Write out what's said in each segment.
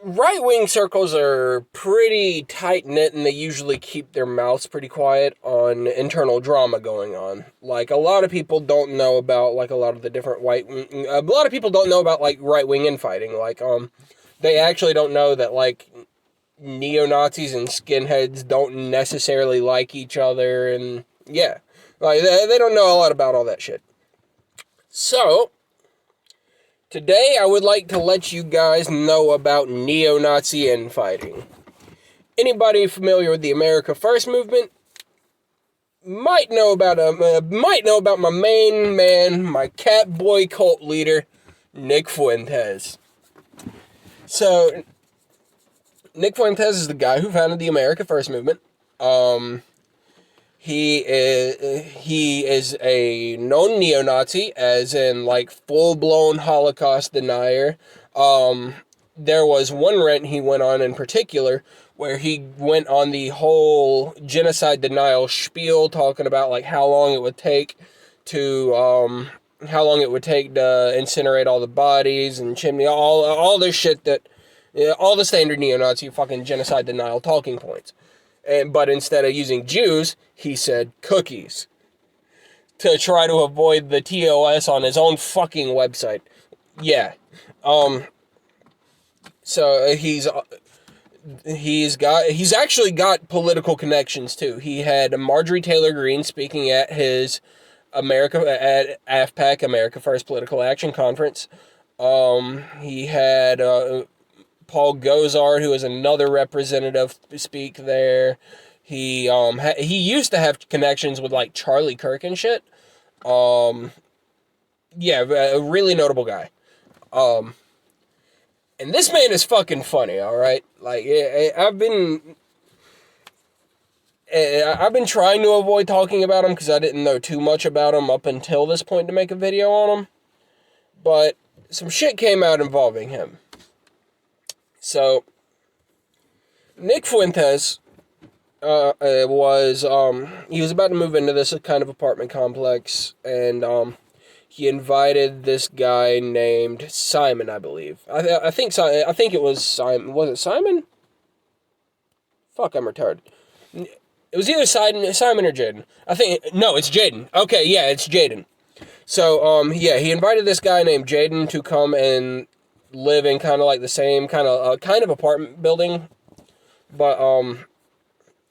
right-wing circles are pretty tight-knit, and they usually keep their mouths pretty quiet on internal drama going on. Like, a lot of people don't know about, like, a lot of the different a lot of people don't know about, like, right-wing infighting. Like, they actually don't know that, like, neo-Nazis and skinheads don't necessarily like each other, and, yeah. Like, they don't know a lot about all that shit. So, today I would like to let you guys know about neo-Nazi infighting. Anybody familiar with the America First movement might know about my main man, my cat boy cult leader, Nick Fuentes. So, Nick Fuentes is the guy who founded the America First movement. He is a known neo-Nazi, as in, like, full-blown Holocaust denier. There was one rant he went on in particular where he went on the whole genocide denial spiel, talking about, like, how long it would take to incinerate all the bodies and chimney, all this shit that, all the standard neo-Nazi fucking genocide denial talking points. But instead of using Jews, he said cookies, to try to avoid the TOS on his own fucking website. Yeah. So he's actually got political connections too. He had Marjorie Taylor Greene speaking at his at AFPAC, America First Political Action Conference. He had Paul Gosar, who is another representative, speak there. He used to have connections with, like, Charlie Kirk and shit. Yeah, a really notable guy. And this man is fucking funny, alright? Like, I've been trying to avoid talking about him because I didn't know too much about him up until this point to make a video on him. But some shit came out involving him. So, Nick Fuentes he was about to move into this kind of apartment complex, and he invited this guy named Simon, I believe. I think it was Simon. Was it Simon? Fuck, I'm retarded. It was either Simon or Jaden. No, it's Jaden. Okay, yeah, it's Jaden. So, he invited this guy named Jaden to come and live in kind of like the same kind of apartment building, but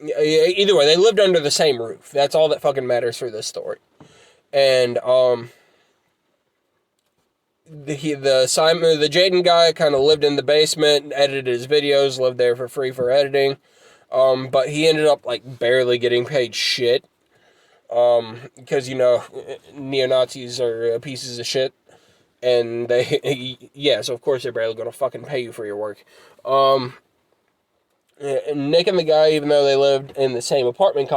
either way, they lived under the same roof. That's all that fucking matters for this story. And the Jaden guy kind of lived in the basement, edited his videos, lived there for free for editing, but he ended up, like, barely getting paid shit, because, you know, neo-Nazis are pieces of shit. And so of course they're barely gonna fucking pay you for your work. Nick and the guy, even though they lived in the same apartment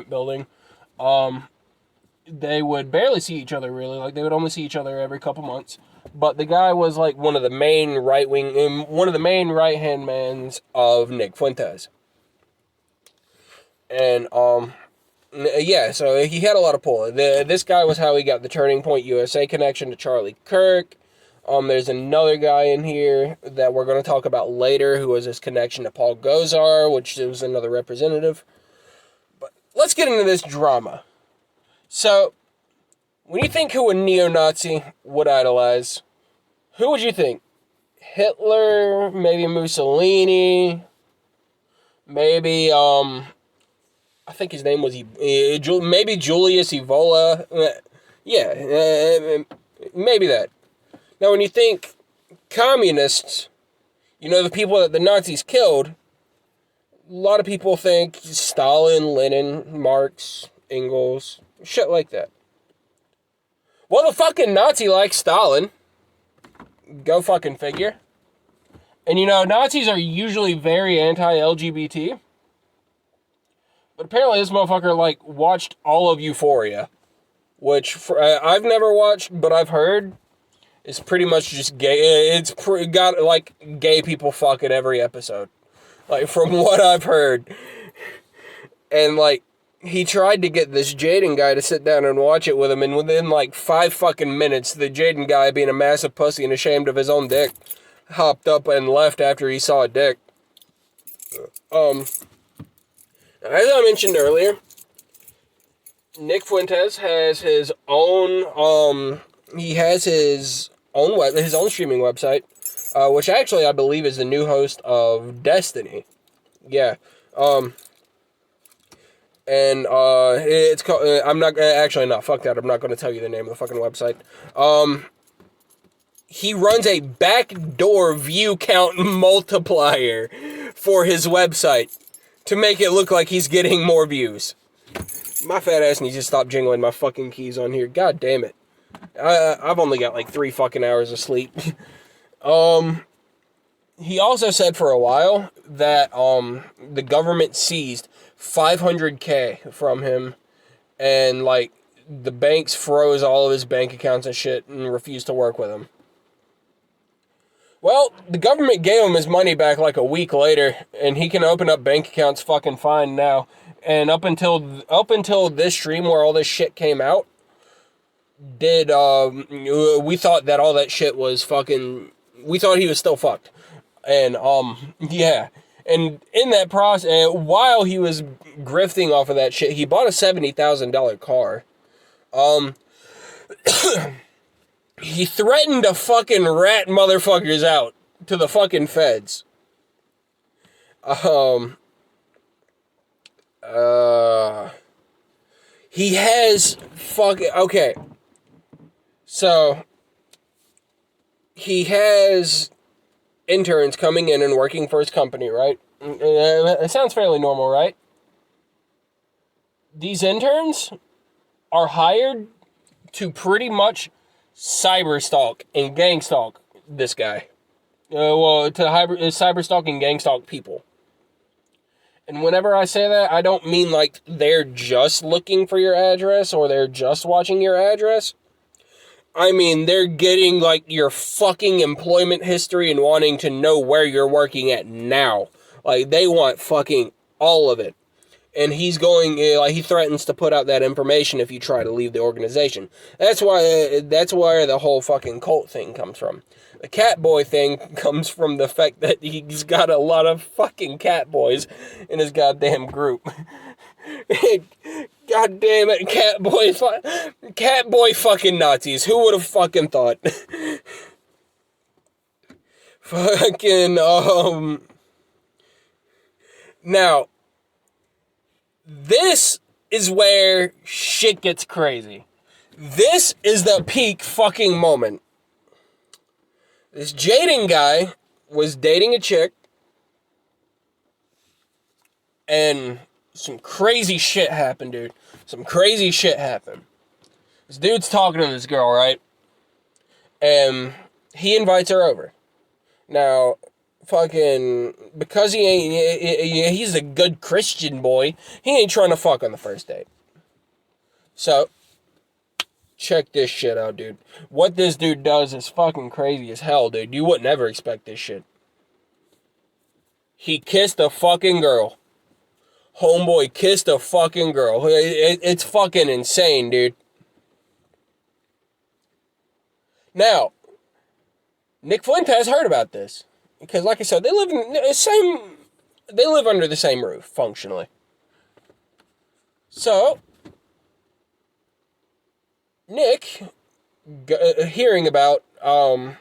building, they would barely see each other, really. Like, they would only see each other every couple months. But the guy was, like, one of the main right-hand mans of Nick Fuentes. And, so he had a lot of pull. This guy was how he got the Turning Point USA connection to Charlie Kirk. There's another guy in here that we're going to talk about later who was his connection to Paul Gosar, which was another representative. But let's get into this drama. So, when you think who a neo-Nazi would idolize, who would you think? Hitler? Maybe Mussolini? Maybe, I think his name was maybe Julius Evola. Maybe that. Now, when you think communists, you know, the people that the Nazis killed, a lot of people think Stalin, Lenin, Marx, Engels, shit like that. Well, the fucking Nazi likes Stalin. Go fucking figure. And, you know, Nazis are usually very anti-LGBT. But apparently this motherfucker, like, watched all of Euphoria, which I've never watched, but I've heard is pretty much just gay. It's got, like, gay people fuck in every episode, like, from what I've heard. And, like, he tried to get this Jaden guy to sit down and watch it with him, and within, like, 5 fucking minutes, the Jaden guy, being a massive pussy and ashamed of his own dick, hopped up and left after he saw a dick. As I mentioned earlier, Nick Fuentes has his own, he has his own streaming website, which actually I believe is the new host of Destiny. Yeah. And it's called, I'm not, actually, no, fuck that, I'm not going to tell you the name of the fucking website. He runs a backdoor view count multiplier for his website to make it look like he's getting more views. My fat ass needs to stop jingling my fucking keys on here. God damn it. I've only got like 3 fucking hours of sleep. He also said for a while that the government seized $500K from him, and like the banks froze all of his bank accounts and shit and refused to work with him. Well, the government gave him his money back like a week later, and he can open up bank accounts fucking fine now. And up until this stream where all this shit came out, we thought that all that shit was fucking, we thought he was still fucked. And yeah. And in that process, while he was grifting off of that shit, he bought a $70,000 car. He threatened to fucking rat motherfuckers out to the fucking feds. He has fucking, okay. So, he has interns coming in and working for his company, right? It sounds fairly normal, right? These interns are hired to pretty much cyberstalk and gangstalk this guy. To cyberstalk and gangstalk people. And whenever I say that, I don't mean like they're just looking for your address or they're just watching your address. I mean, they're getting like your fucking employment history and wanting to know where you're working at now. Like, they want fucking all of it. And he's going, he threatens to put out that information if you try to leave the organization. That's where the whole fucking cult thing comes from. The Catboy thing comes from the fact that he's got a lot of fucking Catboys in his goddamn group. God damn it, Catboy fucking Nazis. Who would have fucking thought? Fucking, now, this is where shit gets crazy. This is the peak fucking moment. This Jaden guy was dating a chick, and some crazy shit happened, dude. Some crazy shit happened. This dude's talking to this girl, right? And he invites her over. Now, fucking, because he's a good Christian boy, he ain't trying to fuck on the first date. So, check this shit out, dude. What this dude does is fucking crazy as hell, dude. You would never expect this shit. He kissed a fucking girl. Homeboy kissed a fucking girl. It's fucking insane, dude. Now, Nick Fuentes heard about this. Because, like I said, they live under the same roof, functionally. So, Nick, hearing about Jaden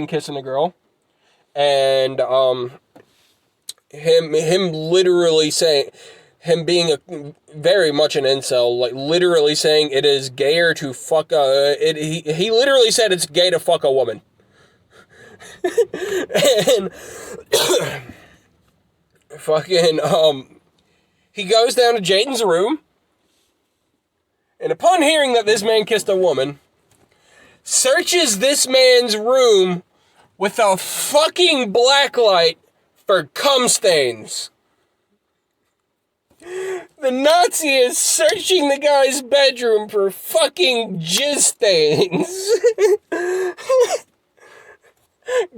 kissing a girl, and him literally saying, him being very much an incel, like literally saying it is gayer to fuck he literally said it's gay to fuck a woman. And fucking he goes down to Jaden's room, and upon hearing that this man kissed a woman, searches this man's room with a fucking blacklight for cum stains. The Nazi is searching the guy's bedroom for fucking jizz stains.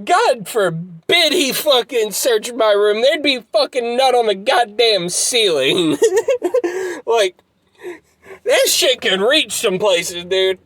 God forbid he fucking searched my room. There'd be fucking nut on the goddamn ceiling. Like, that shit can reach some places, dude.